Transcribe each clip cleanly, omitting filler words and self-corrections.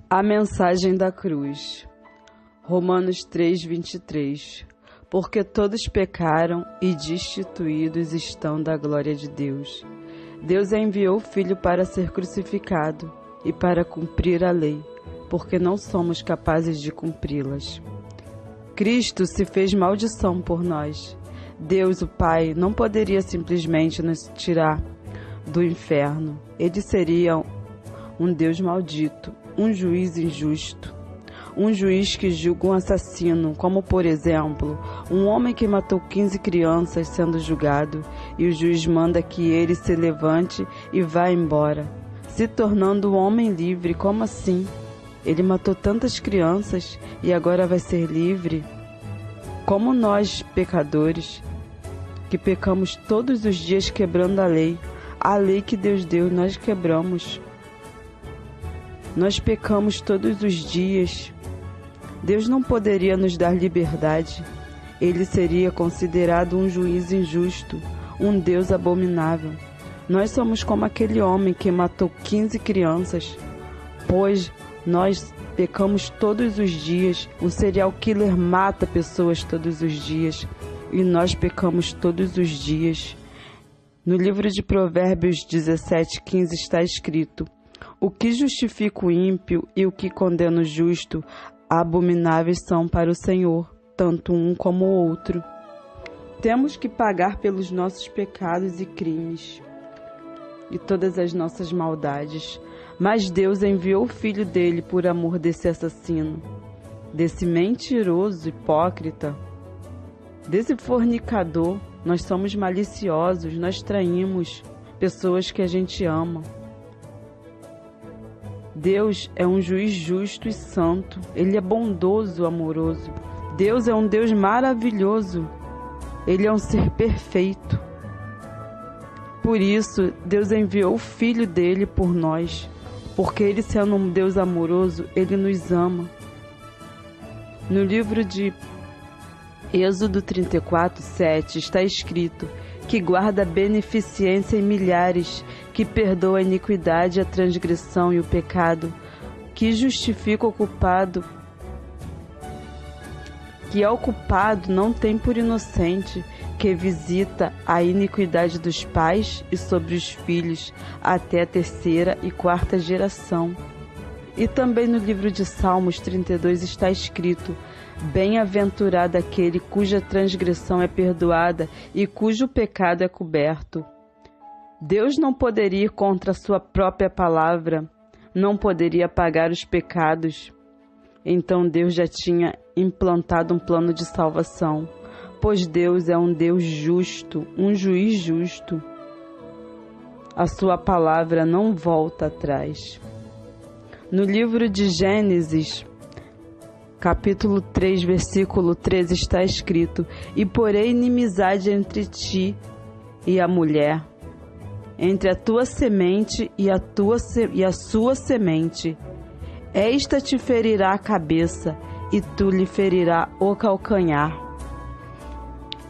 A mensagem da cruz. Romanos 3:23. Porque todos pecaram e destituídos estão da glória de Deus. Deus enviou o Filho para ser crucificado e para cumprir a lei, porque não somos capazes de cumpri-las. Cristo se fez maldição por nós. Deus, o Pai, não poderia simplesmente nos tirar do inferno. Ele seria um Deus maldito, um juiz injusto, um juiz que julga um assassino, como por exemplo, um homem que matou 15 crianças sendo julgado, e o juiz manda que ele se levante e vá embora, se tornando um homem livre. Como assim? Ele matou tantas crianças e agora vai ser livre? Como nós, pecadores, que pecamos todos os dias quebrando a lei que Deus deu, nós quebramos. Nós pecamos todos os dias. Deus não poderia nos dar liberdade. Ele seria considerado um juiz injusto, um Deus abominável. Nós somos como aquele homem que matou 15 crianças, pois nós pecamos todos os dias. Um serial killer mata pessoas todos os dias e nós pecamos todos os dias. No livro de Provérbios 17:15 está escrito: o que justifica o ímpio e o que condena o justo, abomináveis são para o Senhor, tanto um como o outro. Temos que pagar pelos nossos pecados e crimes e todas as nossas maldades. Mas Deus enviou o Filho dele por amor desse assassino, desse mentiroso hipócrita, desse fornicador. Nós somos maliciosos, nós traímos pessoas que a gente ama. Deus é um juiz justo e santo. Ele é bondoso, amoroso. Deus é um Deus maravilhoso. Ele é um ser perfeito. Por isso, Deus enviou o Filho dele por nós. Porque ele, sendo um Deus amoroso, ele nos ama. No livro de Êxodo 34:7 está escrito que guarda a beneficência em milhares, que perdoa a iniquidade, a transgressão e o pecado, que justifica o culpado, que ao culpado não tem por inocente, que visita a iniquidade dos pais e sobre os filhos até a 3ª e 4ª geração. E também no livro de Salmos 32 está escrito: bem-aventurado aquele cuja transgressão é perdoada e cujo pecado é coberto. Deus não poderia ir contra a sua própria palavra, não poderia apagar os pecados. Então Deus já tinha implantado um plano de salvação, pois Deus é um Deus justo, um juiz justo. A sua palavra não volta atrás. No livro de Gênesis, capítulo 3, versículo 13, está escrito: e porém inimizade entre ti e a mulher, entre a tua semente e a sua semente. Esta te ferirá a cabeça, e tu lhe ferirá o calcanhar.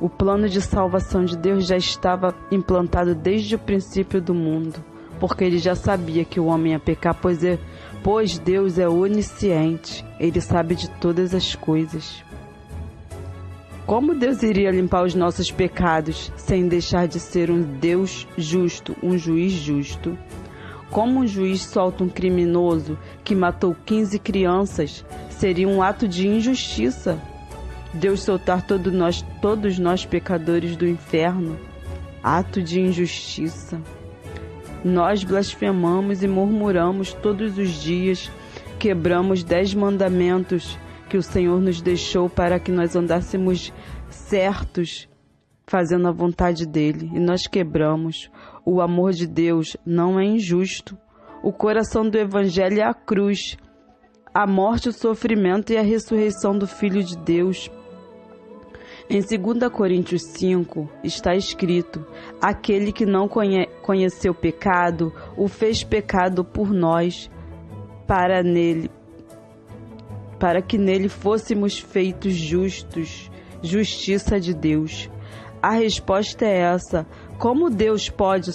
O plano de salvação de Deus já estava implantado desde o princípio do mundo, porque ele já sabia que o homem ia pecar, pois Deus é onisciente, ele sabe de todas as coisas. Como Deus iria limpar os nossos pecados sem deixar de ser um Deus justo, um juiz justo? Como um juiz solta um criminoso que matou 15 crianças seria um ato de injustiça. Deus soltar todos nós pecadores do inferno, ato de injustiça. Nós blasfemamos e murmuramos todos os dias, quebramos 10 mandamentos que o Senhor nos deixou para que nós andássemos certos, fazendo a vontade dele, e nós quebramos. O amor de Deus não é injusto. O coração do Evangelho é a cruz, a morte, o sofrimento e a ressurreição do Filho de Deus. Em 2 Coríntios 5 está escrito: aquele que não conheceu pecado, o fez pecado por nós, para que nele fôssemos feitos justos, justiça de Deus. A resposta é essa: como Deus pode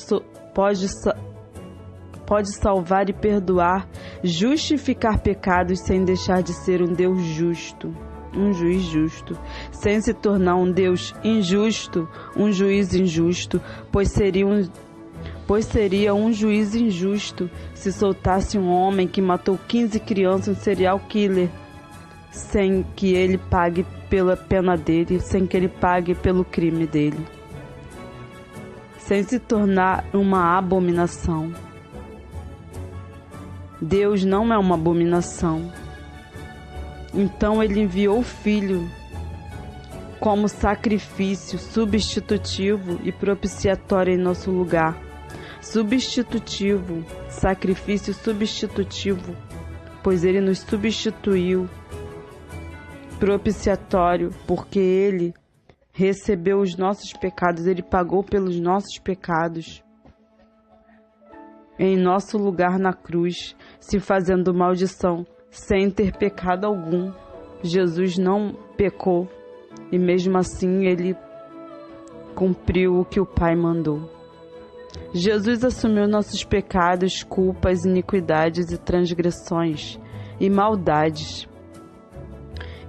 pode salvar e perdoar, justificar pecados sem deixar de ser um Deus justo, um juiz justo, sem se tornar um Deus injusto, um juiz injusto, pois seria um juiz injusto se soltasse um homem que matou 15 crianças, um serial killer, sem que ele pague pela pena dele, sem que ele pague pelo crime dele, sem se tornar uma abominação. Deus não é uma abominação. Então ele enviou o Filho como sacrifício substitutivo e propiciatório em nosso lugar. Substitutivo, sacrifício substitutivo, pois ele nos substituiu. Propiciatório, porque ele recebeu os nossos pecados, ele pagou pelos nossos pecados em nosso lugar na cruz, se fazendo maldição, sem ter pecado algum. Jesus não pecou e mesmo assim ele cumpriu o que o Pai mandou. Jesus assumiu nossos pecados, culpas, iniquidades e transgressões e maldades.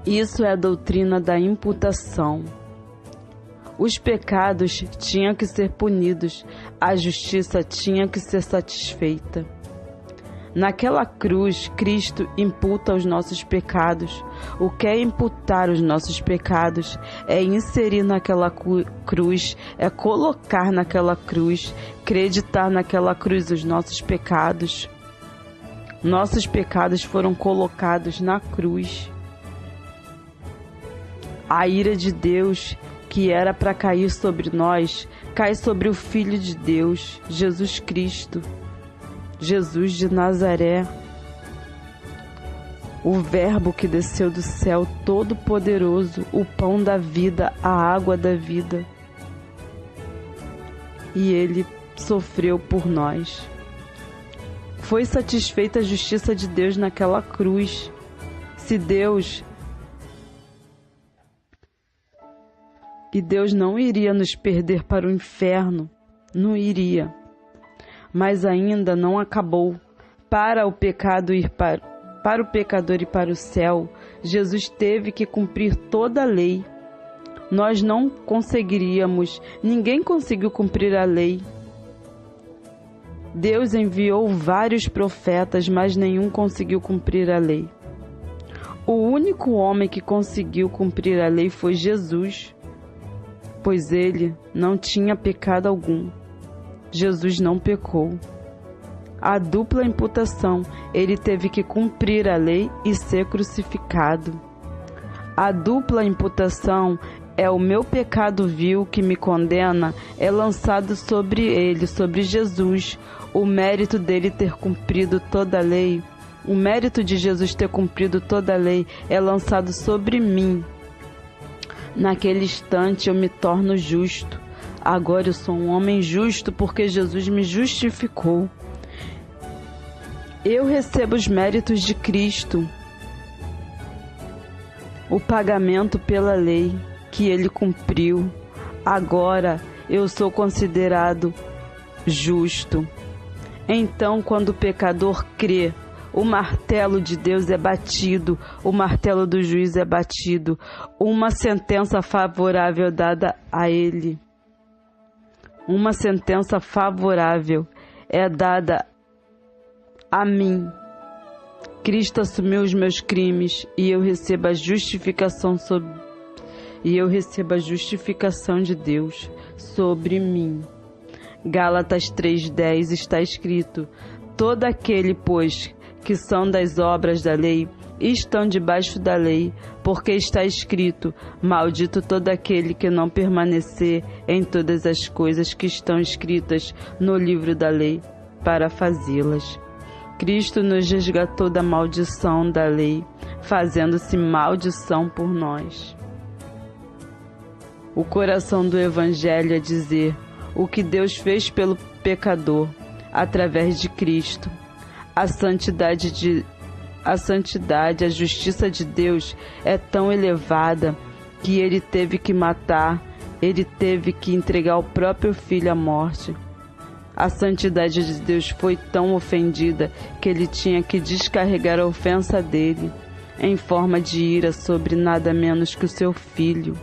Isso é a doutrina da imputação. Os pecados tinham que ser punidos, a justiça tinha que ser satisfeita. Naquela cruz, Cristo imputa os nossos pecados. O que é imputar os nossos pecados? É inserir naquela cruz, é colocar naquela cruz, acreditar naquela cruz os nossos pecados. Nossos pecados foram colocados na cruz. A ira de Deus, que era para cair sobre nós, cai sobre o Filho de Deus, Jesus Cristo, Jesus de Nazaré, o Verbo que desceu do céu todo-poderoso, o pão da vida, a água da vida. E ele sofreu por nós. Foi satisfeita a justiça de Deus naquela cruz. Se Deus não iria nos perder para o inferno, não iria. Mas ainda não acabou. Para o pecador ir para o céu, Jesus teve que cumprir toda a lei. Nós não conseguiríamos, ninguém conseguiu cumprir a lei. Deus enviou vários profetas, mas nenhum conseguiu cumprir a lei. O único homem que conseguiu cumprir a lei foi Jesus, pois ele não tinha pecado algum. Jesus não pecou. A dupla imputação, ele teve que cumprir a lei e ser crucificado. A dupla imputação é o meu pecado vil que me condena, é lançado sobre ele, sobre Jesus. O mérito dele ter cumprido toda a lei, o mérito de Jesus ter cumprido toda a lei é lançado sobre mim. Naquele instante eu me torno justo. Agora eu sou um homem justo porque Jesus me justificou. Eu recebo os méritos de Cristo, o pagamento pela lei que ele cumpriu. Agora eu sou considerado justo. Então, quando o pecador crê, o martelo de Deus é batido, o martelo do juiz é batido, uma sentença favorável dada a ele. Uma sentença favorável é dada a mim. Cristo assumiu os meus crimes e eu recebo a justificação de Deus sobre mim. Gálatas 3:10 está escrito: todo aquele, pois, que são das obras da lei, estão debaixo da lei, porque está escrito: maldito todo aquele que não permanecer em todas as coisas que estão escritas no livro da lei, para fazê-las. Cristo nos resgatou da maldição da lei, fazendo-se maldição por nós. O coração do Evangelho é dizer o que Deus fez pelo pecador, através de Cristo. A santidade, a justiça de Deus é tão elevada que ele teve que matar, ele teve que entregar o próprio filho à morte. A santidade de Deus foi tão ofendida que ele tinha que descarregar a ofensa dele em forma de ira sobre nada menos que o seu Filho.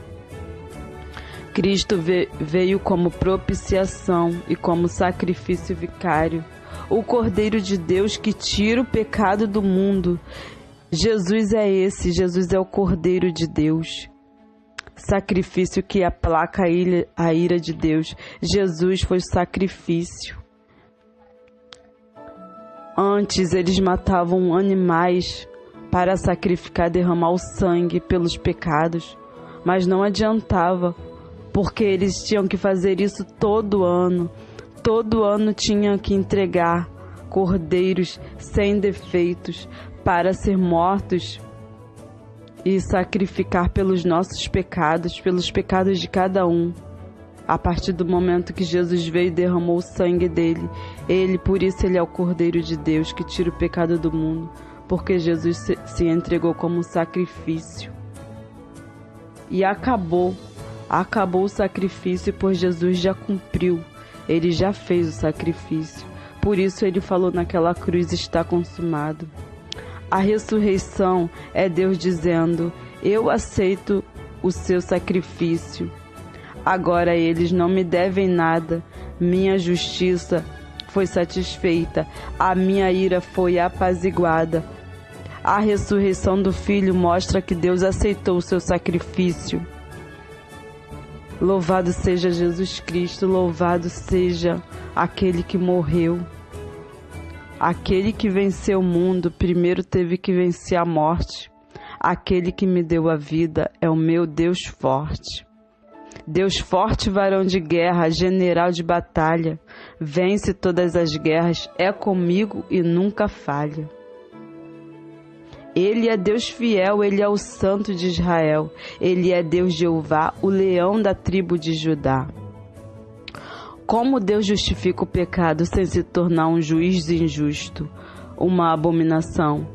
Cristo veio como propiciação e como sacrifício vicário, o Cordeiro de Deus que tira o pecado do mundo. Jesus é esse, Jesus é o Cordeiro de Deus. Sacrifício que aplaca a ira de Deus. Jesus foi sacrifício. Antes eles matavam animais para sacrificar, derramar o sangue pelos pecados, mas não adiantava, porque eles tinham que fazer isso todo ano. Todo ano tinham que entregar cordeiros sem defeitos para ser mortos e sacrificar pelos nossos pecados, pelos pecados de cada um. A partir do momento que Jesus veio e derramou o sangue dele, por isso ele é o Cordeiro de Deus que tira o pecado do mundo, porque Jesus se entregou como um sacrifício. E acabou o sacrifício, pois Jesus já cumpriu, ele já fez o sacrifício. Por isso ele falou naquela cruz: está consumado. A ressurreição é Deus dizendo: eu aceito o seu sacrifício. Agora eles não me devem nada. Minha justiça foi satisfeita. A minha ira foi apaziguada. A ressurreição do Filho mostra que Deus aceitou o seu sacrifício. Louvado seja Jesus Cristo, louvado seja aquele que morreu. Aquele que venceu o mundo primeiro teve que vencer a morte. Aquele que me deu a vida é o meu Deus forte. Deus forte, varão de guerra, general de batalha, vence todas as guerras, é comigo e nunca falha. Ele é Deus fiel, ele é o Santo de Israel, ele é Deus Jeová, o leão da tribo de Judá. Como Deus justifica o pecado sem se tornar um juiz injusto, uma abominação?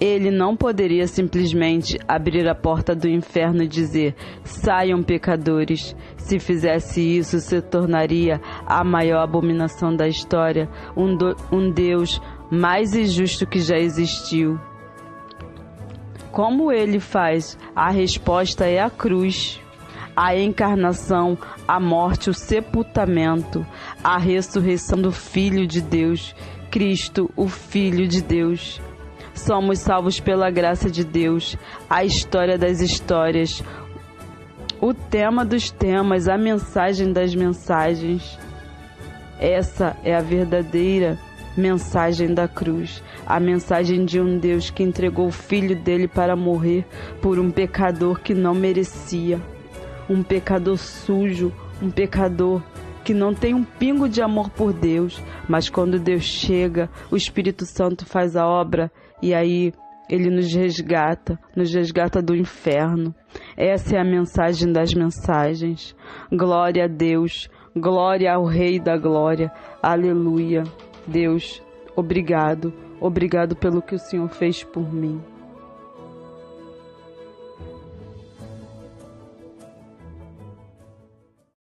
Ele não poderia simplesmente abrir a porta do inferno e dizer: saiam pecadores. Se fizesse isso, se tornaria a maior abominação da história, um Deus mais injusto que já existiu. Como ele faz? A resposta é a cruz. A encarnação, a morte, o sepultamento, a ressurreição do Filho de Deus, Cristo, o Filho de Deus. Somos salvos pela graça de Deus, a história das histórias, o tema dos temas, a mensagem das mensagens. Essa é a verdadeira mensagem da cruz, a mensagem de um Deus que entregou o Filho dele para morrer por um pecador que não merecia. Um pecador sujo, um pecador que não tem um pingo de amor por Deus, mas quando Deus chega, o Espírito Santo faz a obra e aí ele nos resgata do inferno. Essa é a mensagem das mensagens. Glória a Deus, glória ao Rei da Glória, aleluia. Deus, obrigado pelo que o Senhor fez por mim.